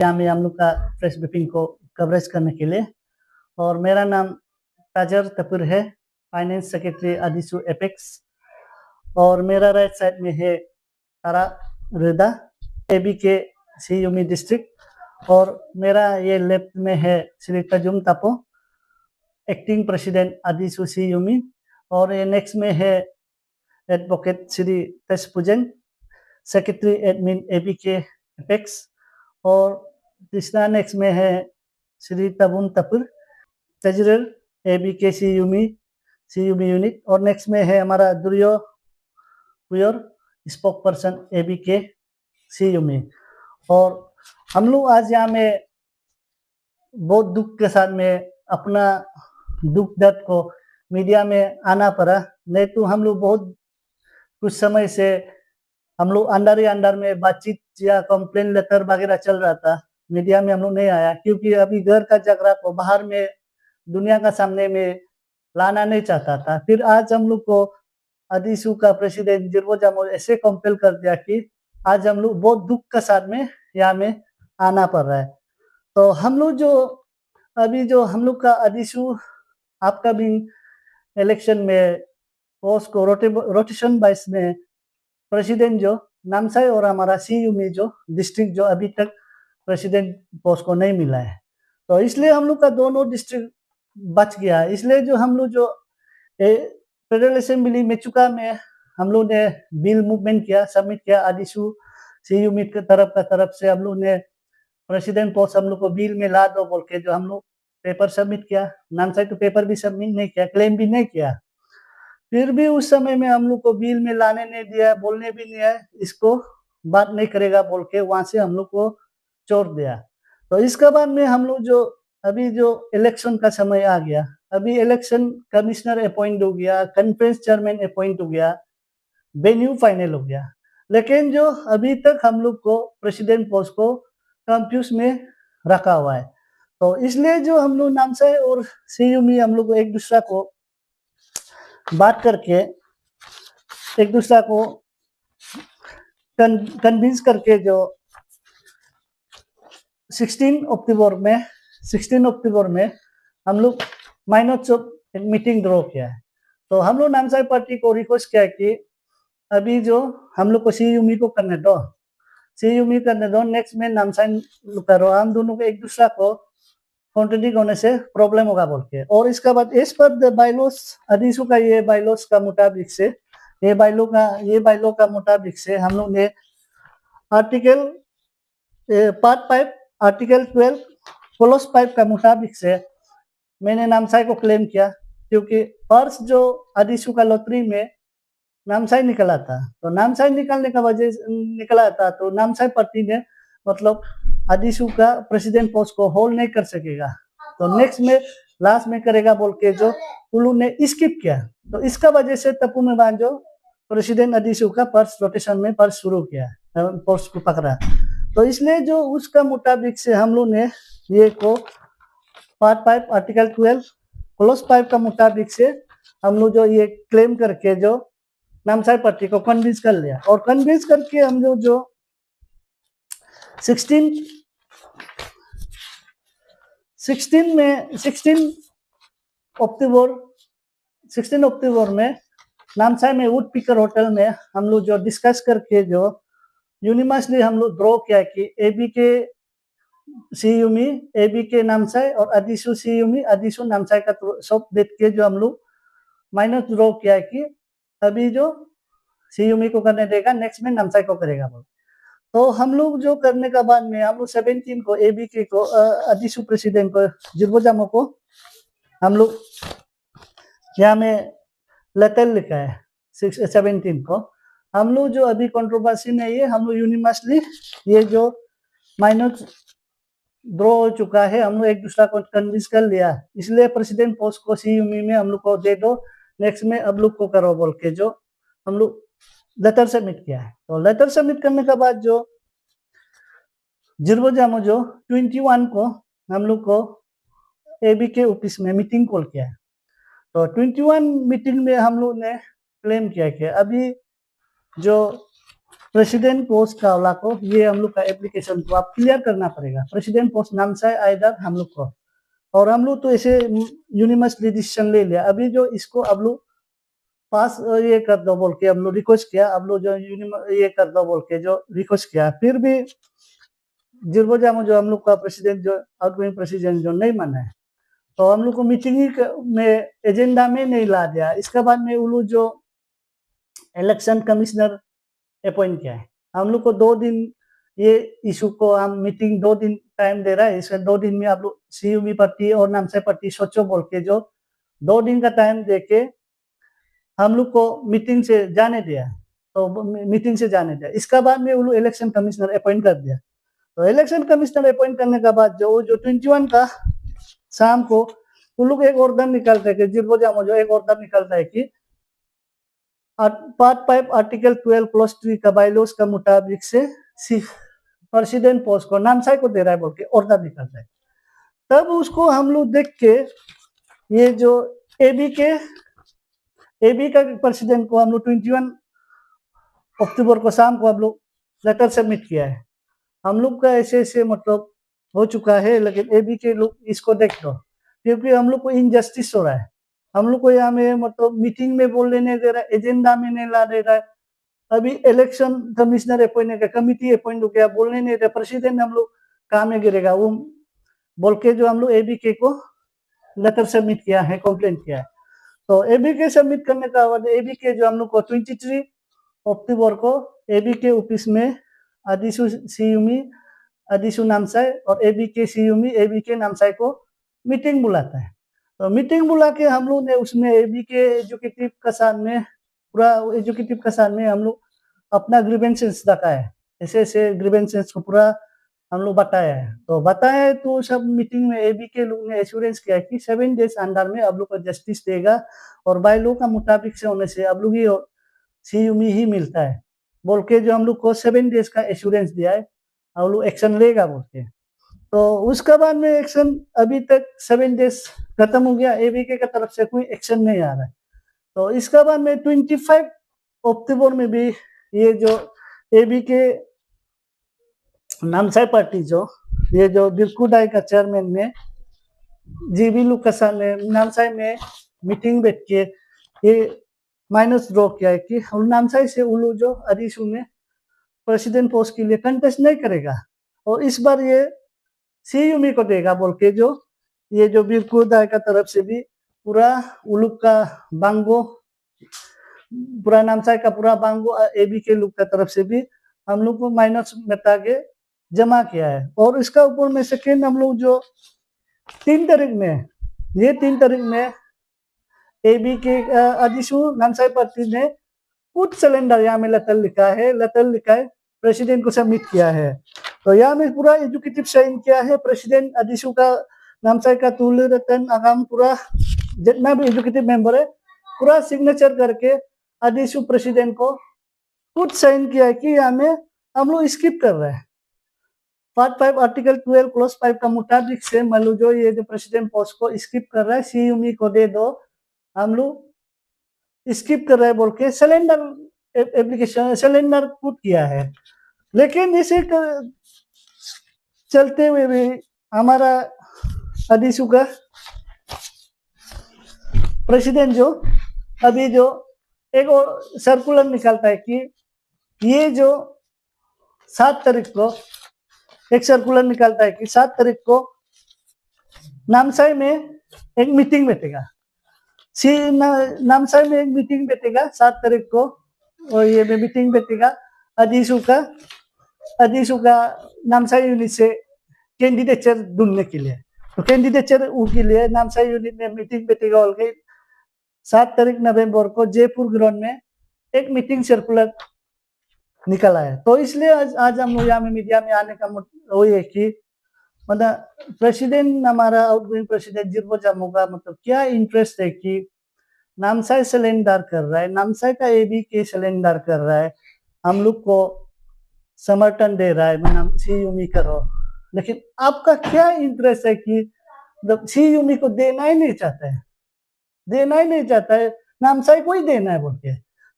यहाँ में हम लोग का प्रेस ब्रीफिंग को कवरेज करने के लिए। और मेरा नाम ताजर तपुर है, फाइनेंस सेक्रेटरी आदिशु एपेक्स। और मेरा राइट साइड में है तारा रिदा, एबी के सीयूमी डिस्ट्रिक्ट। और मेरा ये लेफ्ट में है श्री तजुम तापो, एक्टिंग प्रेसिडेंट आदिशु सीयूमी। और ये नेक्स्ट में है advocate Shri Tejpujan, secretary admin AB K apex. और तीसरा नेक्स्ट में है Shri Tabun Tapur, treasurer AB K Siyumi unit. और नेक्स्ट में है हमारा Duryo Puyar, spoke person AB K Siyumi. और हम लोग आज यहाँ में बहुत दुख के साथ में अपना दुख दर्द को मीडिया में आना पड़ा। नहीं तो हम लोग बहुत कुछ समय से हम लोग अंदर ही अंदर में बातचीत या कंप्लेन लेटर वगैरह चल रहा था, मीडिया में हम लोग नहीं आया, क्योंकि अभी घर का झगड़ा को बाहर में दुनिया का सामने में लाना नहीं चाहता था। फिर आज हम लोग को आदिशु का प्रेसिडेंट जिरबो जामो ऐसे कंपेल कर दिया कि आज हम लोग बहुत दुख के साथ में यहाँ में आना पड़ रहा है। तो हम लोग जो अभी जो हम लोग का आदिशु आपका भी इलेक्शन में पोस्ट को रोटेशन वाइज में प्रेसिडेंट जो नामसाई और हमारा सीयूमी जो डिस्ट्रिक्ट जो अभी तक प्रेसिडेंट पोस्ट को नहीं मिला है, तो इसलिए हम लोग का दोनों डिस्ट्रिक्ट बच गया। इसलिए जो हम लोग जो फेडरल असेंबली में चुका में हम लोग ने बिल मूवमेंट किया, सबमिट किया आदिशु सीयूमी की तरफ से हम लोग ने प्रेसिडेंट पोस्ट हम लोग को बिल में ला दो बोल के जो हम लोग पेपर सबमिट किया। नामसाई तो पेपर भी सबमिट नहीं किया, क्लेम भी नहीं किया। फिर भी उस समय में हम लोग को बिल में लाने नहीं दिया, बोलने भी नहीं है, इसको बात नहीं करेगा बोल के वहां से हम लोग को छोड़ दिया। तो इसके बाद में हम लोग जो अभी जो इलेक्शन का समय आ गया, अभी इलेक्शन कमिश्नर अपॉइंट हो गया, कॉन्फ्रेंस चेयरमैन अपॉइंट हो गया, वेन्यू फाइनल हो गया, लेकिन जो अभी तक हम लोग को प्रेसिडेंट पोस्ट को कंफ्यूज में रखा हुआ है। तो इसलिए जो हम लोग नामसाई और सीयूमी हम लोग एक दूसरा को बात करके एक दूसरा को कन्विंस करके जो 16 अक्टूबर में हम लोग माइनस ऑफ मीटिंग ड्रॉ किया है। तो हम लोग नामसाई पार्टी को रिक्वेस्ट किया कि अभी जो हम लोग को सीयूमी को करने दो, नेक्स्ट में नामसाई करो, हम दोनों को एक दूसरा को कॉन्ट्रडिक्ट होने से प्रॉब्लम होगा बोल के। और इसका बाद एज पर द बाइलॉस आदिशु का ये बाइलॉस का मुताबिक से ये बाइलो का मुताबिक से हम लोग ने आर्टिकल पार्ट 5 आर्टिकल 12 क्लॉज 5 का मुताबिक से मैंने नामसाई को क्लेम किया, क्योंकि पर्स जो आदिशु का लॉटरी में नामसाई निकला था, तो नामसाई निकलने का वजह निकला था, तो नामसाई पार्टी ने मतलब आदिशु का प्रेसिडेंट पोस्ट को होल्ड नहीं कर सकेगा, तो नेक्स्ट में लास्ट में करेगा बोल के जो उल्लू ने स्किप किया। तो इसका वजह से तपू में बांध जो प्रेसिडेंट आदिशु का पर्स रोटेशन में पर्स शुरू किया, पोस्ट को पकड़ा। तो इसलिए जो उसका मुताबिक से हम लोग ने ये को पार्ट 5 आर्टिकल 12 क्लॉज 5 का मुताबिक से हम लोग जो ये क्लेम करके जो नामसाई पार्टी को कन्विंस कर लिया। और कन्विंस करके हम लोग जो 16 अक्टूबर में नामसाई में वुड पिकर होटल में हम लोग जो डिस्कस करके जो यूनिवर्सली हम लोग ड्रॉ किया कि एबी के सीयूमी, एबी के नामसाई और आदिशु सीयूमी, आदिशु नामसाई का सब देख के जो हम लोग माइनस ड्रॉ किया कि अभी जो सीयूमी को करने देगा, नेक्स्ट में नामसाई को करेगा बोल। तो हम लोग जो करने का बाद में हम लोग 17 को एबी के को आदिशु प्रेसिडेंट को जिरबो जामो को हम लोग यहाँ में लेटर लिखा है। 17 को हम लोग जो अभी कंट्रोवर्सी में ये हम लोग यूनिवर्सली ये जो माइनस ड्रॉ हो चुका है, हम लोग एक दूसरा को कन्विंस कर लिया, इसलिए प्रेसिडेंट पोस्ट को सीयूमी में हम लोग को दे दो, नेक्स्ट में अब लोग को करो बोल के जो हम लोग लेटर सबमिट किया है। तो लेटर सबमिट करने के बाद जो जिरबो जामो जो 21 को हम लोग को एबी के ऑफिस में मीटिंग कॉल किया है। तो 21 मीटिंग में हम लोग ने क्लेम किया कि अभी जो प्रेसिडेंट पोस्ट कावला को ये हम लोग का एप्लीकेशन को आप क्लियर करना पड़ेगा। प्रेसिडेंट पोस्ट नाम से आइदर हम लोग को, और हम लोग तो ऐसे यूनिवर्सिटी डिसीजन ले लिया। अभी जो इसको अब लोग पास ये कर दो बोल के हम लोग रिक्वेस्ट किया, अब लोग जो ये कर दो बोल के जो रिक्वेस्ट किया, फिर भी जिरबोजामो जो हम लोग का प्रेसिडेंट जो आउटगोइंग प्रेसिडेंट जो नहीं माना है, तो हम लोग को मीटिंग में एजेंडा में नहीं ला दिया। इसके बाद में वो लोग जो इलेक्शन कमिश्नर अपॉइंट किया है, हम लोग को 2 दिन ये इशू को हम मीटिंग 2 दिन टाइम दे रहा है। इसमें 2 दिन में आप लोग सीयूबी पार्टी और नामसाई पार्टी सोचो बोल के जो 2 दिन का टाइम दे के हम लोग को मीटिंग से जाने दिया, तो मीटिंग से जाने दिया। इसका बाद में वो लोग इलेक्शन कमिश्नर अपॉइंट कर दिया। तो इलेक्शन कमिश्नर अपॉइंट करने के बाद जो 21 का शाम को वो लोग एक ऑर्डर निकालते हैं कि जिरबोजामो जो एक ऑर्डर निकालता है कि पार्ट 5 आर्टिकल 12 क्लॉज 3 का बाइलॉज का मुताबिक से प्रेसिडेंट पोस्ट को नामसाई को दे रहा है बोल के ऑर्डर निकलता है। तब उसको हम लोग देख के ये जो एबी का प्रेसिडेंट को हम लोग 21 अक्टूबर को शाम को हम लोग लेटर सबमिट किया है। हम लोग का ऐसे ऐसे मतलब हो चुका है, लेकिन एबी के लोग इसको देख दो, क्योंकि हम लोग को इनजस्टिस हो रहा है। हम लोग को यहाँ में मतलब मीटिंग में बोलने नहीं दे रहा है, एजेंडा में नहीं ला दे रहा है। अभी election commissioner appoint committee appoint हो गया, बोलने नहीं दे, प्रेसिडेंट हम लोग काम में गिरेगा वो बोल के जो हम लोग एबी के को लेटर सबमिट किया है, कंप्लेंट किया है। तो एबी के सबमिट करने का बाद एबी के जो हम लोग को 23 अक्टूबर को एबी के ऑफिस में आदिशु सीयूमी, आदिशु नामसाई और एबी के सीयूमी, एबी के नामसाई को मीटिंग बुलाता है। तो मीटिंग बुला के हम लोग ने उसमें एबी के एजुकेटिव का सामने पूरा एजुकेटिव का सामने हम लोग अपना ग्रीवेंसेस रखा है, ऐसे ऐसे ग्रीवेंसेस को पूरा हम लोग बताया है। तो बताया है तो सब मीटिंग में एबी के लोग ने एश्योरेंस किया कि 7 डेज अंदर में आप लोग को जस्टिस देगा, और बाय लॉ का मुताबिक से होने से आप लोग ही सीयूमी ही मिलता है बोल के जो हम लोग को 7 डेज का एश्योरेंस दिया है, हम लोग एक्शन लेगा बोल के। तो उसके बाद में एक्शन अभी तक 7 डेज खत्म हो गया, एबी के तरफ से कोई एक्शन नहीं आ रहा है। तो इसके बाद में 25 अक्टूबर में भी ये जो एबी के नामसाई पार्टी जो ये जो बिरकुडाई का चेयरमैन में जीबी लुकसा ने नामसाई में मीटिंग बैठ के ये माइनस ड्रॉ किया है कि नामसाई से उलू जो अदिशु में प्रेसिडेंट पोस्ट के लिए कंटेस्ट नहीं करेगा, और इस बार ये सीयूमी को देगा बोल के जो ये जो बिरकुडाई का तरफ से भी पूरा उलूक का बांगो, पूरा नामसाई का पूरा बांगो एबी के लुक का तरफ से भी हम लोग को माइनस बता के जमा किया है। और इसका ऊपर में सेकेंड हम लोग जो 3 तारीख में, ये 3 तारीख में एबी के आदिशु नामसाई पार्टी ने कुछ सिलेंडर यहाँ में लेटर लिखा है, प्रेसिडेंट को सबमिट किया है। तो यहाँ में पूरा एजुकेटिव साइन किया है प्रेसिडेंट आदिशु का नामसाई का तुल रतन आगाम पूरा जितना भी एजुकेटिव मेंबर है पूरा सिग्नेचर करके आदिशु प्रेसिडेंट को कुछ साइन किया है कि यहाँ में हम लोग स्किप कर रहे हैं। पार्ट 5 आर्टिकल 12 क्लॉज 5 का मुताबिक से मान लो जो ये जो प्रेसिडेंट पोस्ट को स्किप कर रहा है, सीयूमी को दे दो, हम लोग स्किप कर रहे हैं बोल के सिलेंडर एप्लीकेशन सिलेंडर पुट किया है। लेकिन इसे चलते हुए भी हमारा आदिशु का प्रेसिडेंट जो अभी जो एक सर्कुलर निकालता है कि ये जो 7 तारीख को एक सर्कुलर निकालता है कि 7 तारीख को नामसाई में एक मीटिंग बैठेगा, नामसाई में एक मीटिंग बैठेगा 7 तारीख को, और ये में मीटिंग बैठेगा आदिशु का नामसाई यूनिट से कैंडिडेचर ढूंढने के लिए। तो कैंडिडेचर के लिए नामसाई यूनिट में मीटिंग बैठेगा और 7 तारीख नवंबर को जयपुर ग्राउंड में एक मीटिंग सर्कुलर निकला है। तो इसलिए आज हम लोग यहाँ में मीडिया में आने का वही है कि मतलब प्रेसिडेंट हमारा आउटगोइंग प्रेसिडेंट जिरबोजामो का मतलब क्या इंटरेस्ट है कि नामसाई सिलेंडर कर रहा है, नामसाई का एबी के सिलेंडर कर रहा है, हम लोग को समर्थन दे रहा है मैं सीयूमी करो, लेकिन आपका क्या इंटरेस्ट है कि सीयूमी को देना ही नहीं चाहता है, नामसाई को ही देना है बोल के।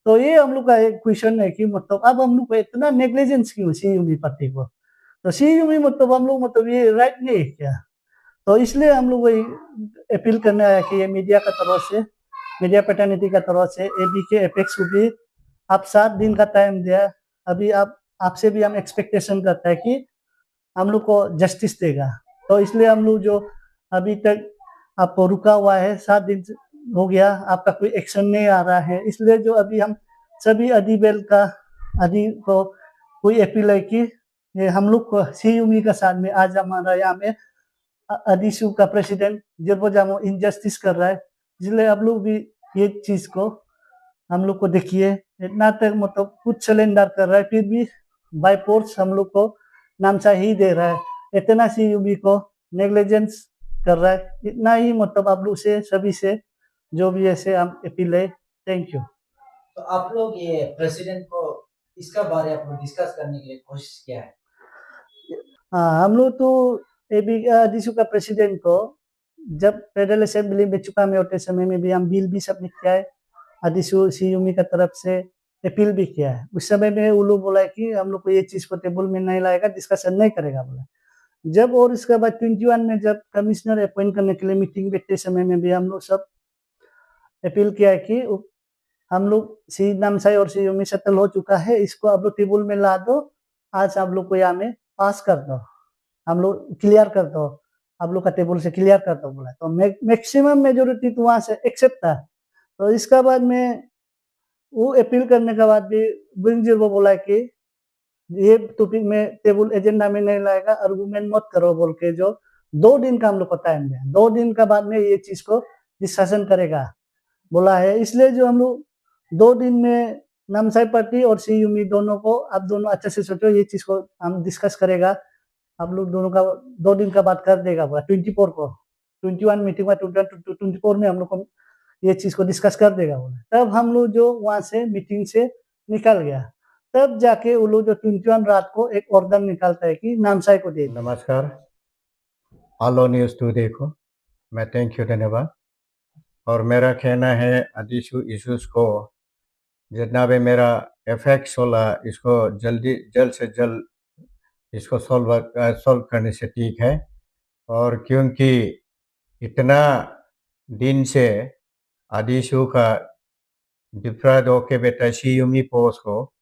तो ये हम लोग का एक क्वेश्चन है कि मतलब अब हम लोग को इतना नेग्लिजेंस क्यों सीयूमी पार्टी को, तो सीयूमी मतलब हम लोग मतलब ये राइट नहीं है क्या? तो इसलिए हम लोग वही अपील करने आया कि ये मीडिया का तरफ से, मीडिया पैटर्निटी का तरफ से एबीके एपेक्स को भी आप 7 दिन का टाइम दिया। अभी आप आपसे भी हम एक्सपेक्टेशन करते हैं कि हम लोग को जस्टिस देगा। तो इसलिए हम लोग जो अभी तक आपको रुका हुआ है 7 दिन हो गया, आपका कोई एक्शन नहीं आ रहा है, इसलिए जो अभी हम सभी अधिबेल का अधि को कोई अपील है कि ये हम लोग को सीयूमी का साथ में आज हमारा यहाँ में अदिशु का प्रेसिडेंट जिरबो जामो इनजस्टिस कर रहा है, इसलिए आप लोग भी ये चीज को हम लोग को देखिए। इतना तक मतलब कुछ सिलेंडर कर रहा है, फिर भी बाय फोर्स हम लोग को नामसा ही दे रहा है, इतना सीयूबी को नेग्लिजेंस कर रहा है। इतना ही मतलब आप लोग से सभी से जो भी ऐसे हम अपील है। Thank you. तो आप लोग ये प्रेसिडेंट को इसका बारे आप लोग डिस्कस करने के लिए कोशिश किया है? हाँ, हम लोग तो अदिशु का प्रेसिडेंट को जब फेडरल असेंबली में चुका में होते समय में भी हम बिल भी सबमिट किया है, अदिशु सीयूमी का तरफ से अपील भी किया है। उस समय में वो लोग बोला है कि हम लोग को ये चीज को टेबल में नहीं लाएगा, डिस्कशन नहीं करेगा बोला। जब और इसके बाद 21 में जब कमिश्नर अपॉइंट करने के लिए मीटिंग बैठते समय में भी हम लोग सब अपील किया है कि हम लोग सी नामसाई और सीयूमी सेटल हो चुका है, इसको आप लोग टेबल में ला दो, आज आप लोग को यहाँ में पास कर दो, हम लोग क्लियर कर दो, आप लोग का टेबल से क्लियर कर दो बोला। तो मैक्सिमम मेजोरिटी तो वहां से एक्सेप्ट था। तो इसका बाद में वो अपील करने के बाद भी बिंजीर वो बोला कि ये टॉपिक में टेबल एजेंडा में नहीं लाएगा, आर्गुमेंट मत करो बोल के जो 2 दिन का हम लोग को टाइम दिया, 2 दिन का बाद में ये चीज को डिस्कशन करेगा बोला है। इसलिए जो हम लोग 2 दिन में नामसाई पार्टी और सीयूमी दोनों को आप दोनों अच्छे से सोचो, ये चीज को हम डिस्कस करेगा, आप लोग दोनों का 2 दिन का बात कर देगा बोला। 24 को 21 मीटिंग में 24 में हम लोग को ये चीज को डिस्कस कर देगा बोला। तब हम लोग जो वहां से मीटिंग से निकल गया, तब जाके वो लोग जो 21 रात को एक ऑर्डर निकालता है कि नामसाई को दे। नमस्कार, आलो न्यूज़ टुडे को मैं थैंक यू धन्यवाद। और मेरा कहना है अदिशु इश्यूज को जितना भी मेरा इफेक्ट्स होला इसको जल्द से जल्द इसको सॉल्व करने से ठीक है। और क्योंकि इतना दिन से अदिशु का डिप्राइव होके बेटा सीयूमी पोस्ट को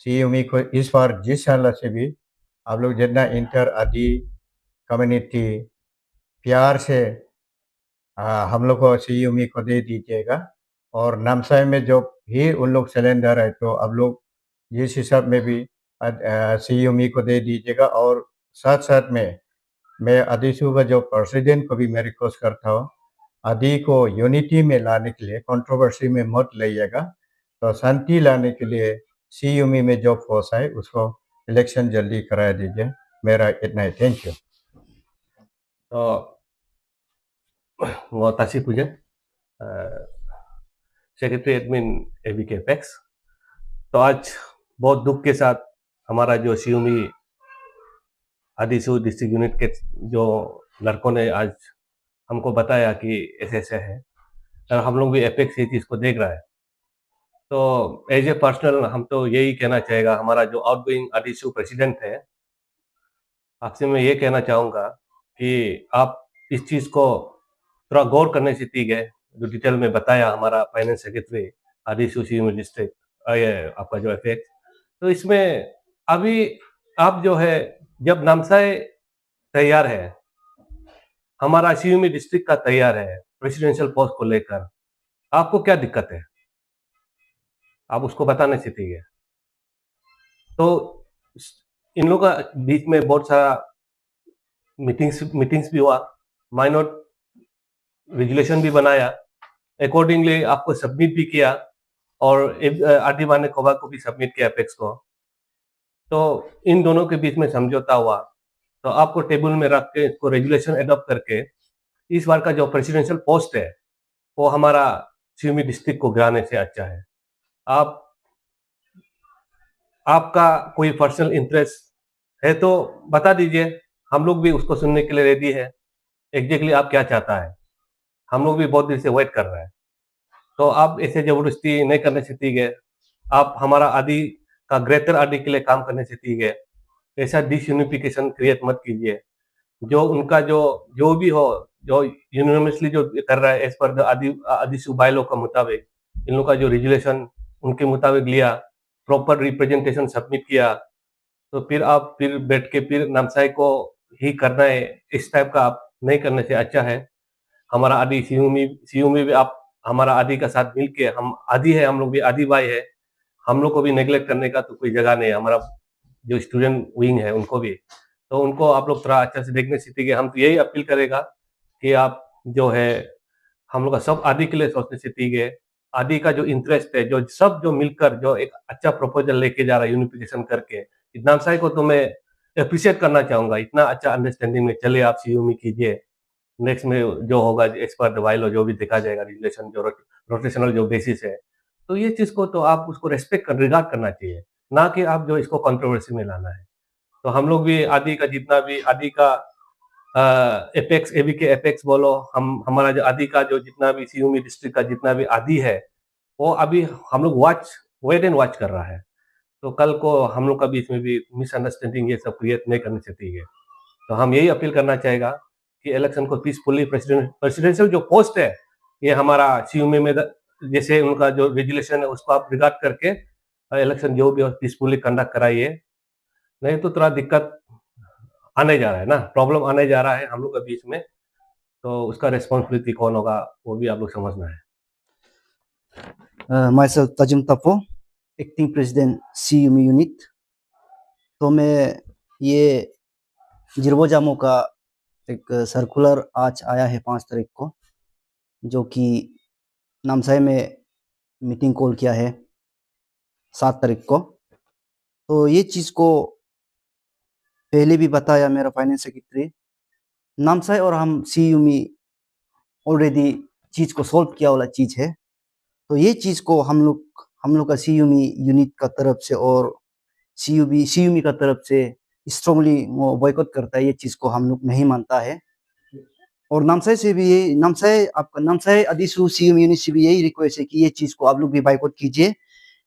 सीयूमी को इस बार जिस साल से भी आप लोग जितना इंटर आदि कम्युनिटी प्यार से हम लोग को सीयूमी को दे दीजिएगा। और नामसाई में जो भी उन लोग सिलेंडर है तो अब लोग जिस हिसाब में भी सीयूमी को दे दीजिएगा। और साथ साथ में मैं अदिशु का जो प्रेसिडेंट को भी मैं रिक्वेस्ट करता हूँ, आदि को यूनिटी में लाने के लिए कंट्रोवर्सी में मत लाइएगा, तो शांति लाने के लिए सीयूमी में जो फोर्स है उसको इलेक्शन जल्दी करा दीजिए। मेरा इतना ही, thank you. Ngô Tassi Puja, secretary admin ABK apex. तो आज बहुत दुख के साथ हमारा जो सीयूमी आदिशु डिस्ट्रिक्ट यूनिट के जो लड़कों ने आज हमको बताया कि ऐसे ऐसे है, और हम लोग भी एपेक्स ये चीज़ को देख रहा है। तो एज ए पर्सनल हम तो यही कहना चाहेगा, हमारा जो आउटगोइंग आदिशु प्रेसिडेंट है, आपसे मैं ये कहना चाहूँगा कि आप इस चीज़ को थोड़ा गौर करने से ठीक है, जो डिटेल में बताया हमारा फाइनेंस सेक्रेटरी आदिशु सीयूमी डिस्ट्रिक्ट, ये आपका जो एपेक्स। तो इसमें अभी आप जो है जब नामसाई तैयार है, हमारा सीयूमी डिस्ट्रिक्ट का तैयार है प्रेसिडेंशियल पोस्ट को लेकर, आपको क्या दिक्कत है आप उसको बताने से ठीक है। तो इन लोगों का बीच में बहुत सारा मीटिंग्स भी हुआ, माइनर रेजुलेशन भी बनाया, अकॉर्डिंगली आपको सबमिट भी किया, और आदिवान ने कोबा को भी सबमिट किया एपेक्स को। तो इन दोनों के बीच में समझौता हुआ, तो आपको टेबल में रख के इसको रेजुलेशन एडॉप्ट करके इस बार का जो प्रेसिडेंशियल पोस्ट है वो हमारा सीयूमी डिस्ट्रिक्ट को गिराने से अच्छा है। आपका कोई पर्सनल इंटरेस्ट है तो बता दीजिए, हम लोग भी उसको सुनने के लिए रेडी है। एग्जैक्टली आप क्या चाहता है, हम लोग भी बहुत दिन से वेट कर रहे हैं। तो आप ऐसे जबरदस्ती नहीं करने से ठीक है, आप हमारा आदि का ग्रेटर आदि के लिए काम करने से ठीक है। ऐसा डिसयूनिफिकेशन क्रिएट मत कीजिए। जो उनका जो भी हो, जो यूनिवर्सली जो कर रहा है एज पर द आदिशु बायलॉ का मुताबिक, इन लोगों का जो रेजुलेशन उनके मुताबिक लिया, प्रॉपर रिप्रेजेंटेशन सबमिट किया, तो फिर आप फिर बैठ के फिर नामसाई को ही करना है, इस टाइप का आप नहीं करने से अच्छा है। हमारा आदि सीयूमी भी आप हमारा आदि का साथ मिल के, हम आदि है, हम लोग भी आदि भाई है, हम लोग को भी नेग्लेक्ट करने का तो कोई जगह नहीं है। हमारा जो स्टूडेंट विंग है उनको भी, तो उनको आप लोग थोड़ा अच्छा से देखने सीखिए। हम तो यही अपील करेगा कि आप जो है हम लोग का सब आदि के लिए सोचने से ठीक है। आदि का जो इंटरेस्ट है, जो सब जो मिलकर जो एक अच्छा प्रपोजल लेके जा रहा है यूनिफिकेशन करके, नामसाई को तो मैं अप्रिशिएट करना चाहूंगा। इतना अच्छा अंडरस्टैंडिंग में चले आप सीयूमी कीजिए। नेक्स्ट में जो होगा एज पर द बायलॉ जो भी देखा जाएगा, रेगुलेशन जो रोटेशनल जो बेसिस है, तो ये चीज को तो आप उसको रेस्पेक्ट कर रिगार्ड करना चाहिए, ना कि आप जो इसको कंट्रोवर्सी में लाना है। तो हम लोग भी आदि का जितना भी आदि का एपेक्स एबीके एपेक्स बोलो, हम हमारा जो आदि का जो जितना भी सीयूमी डिस्ट्रिक्ट का जितना भी आदि है, वो अभी हम लोग वेट एंड वॉच कर रहा है। तो कल को हम लोग का बीच में भी मिसअंडरस्टैंडिंग ये सब क्रिएट नहीं करनी चाहिए। तो हम यही अपील करना चाहेगा कि इलेक्शन को पीसफुली, प्रेसिडेंशियल जो पोस्ट है ये हमारा सीयूमी में जैसे उनका जो रेजुलेशन है उसको आप रिगार्ड करके इलेक्शन जो भी पीसफुली कंडक्ट कराइए। नहीं तो थोड़ा दिक्कत आने जा रहा है ना, प्रॉब्लम आने जा रहा है हम लोग के बीच में, तो उसका रिस्पॉन्सिबिलिटी कौन होगा वो भी आप लोग समझना है। Myself Tajum Tapo, acting president Siyumi unit. तो मैं ये जिरबो जामो का एक सर्कुलर आज आया है 5 तारीख को, जो कि नामसाई में मीटिंग कॉल किया है 7 तारीख को। तो ये चीज़ को पहले भी बताया मेरा फाइनेंस सेक्रेटरी, नामसाई और हम सीयूमी ऑलरेडी चीज़ को सॉल्व किया वाला चीज़ है। तो ये चीज़ को हम लोग का सीयूमी यूनिट का तरफ से और सीयूमी का तरफ से स्ट्रांगली वो बॉयकॉट करता है। ये चीज़ को हम लोग नहीं मानता है। और नामसाई से भी ये नामसाई आदिशु सीयूमी यूनिट से भी यही रिक्वेस्ट है कि ये चीज़ को आप लोग भी बॉयकॉट कीजिए।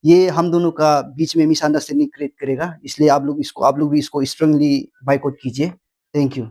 ये हम दोनों का बीच में मिसअंडरस्टैंडिंग क्रिएट करेगा, इसलिए आप लोग भी इसको स्ट्रांगली बॉयकॉट कीजिए। Thank you.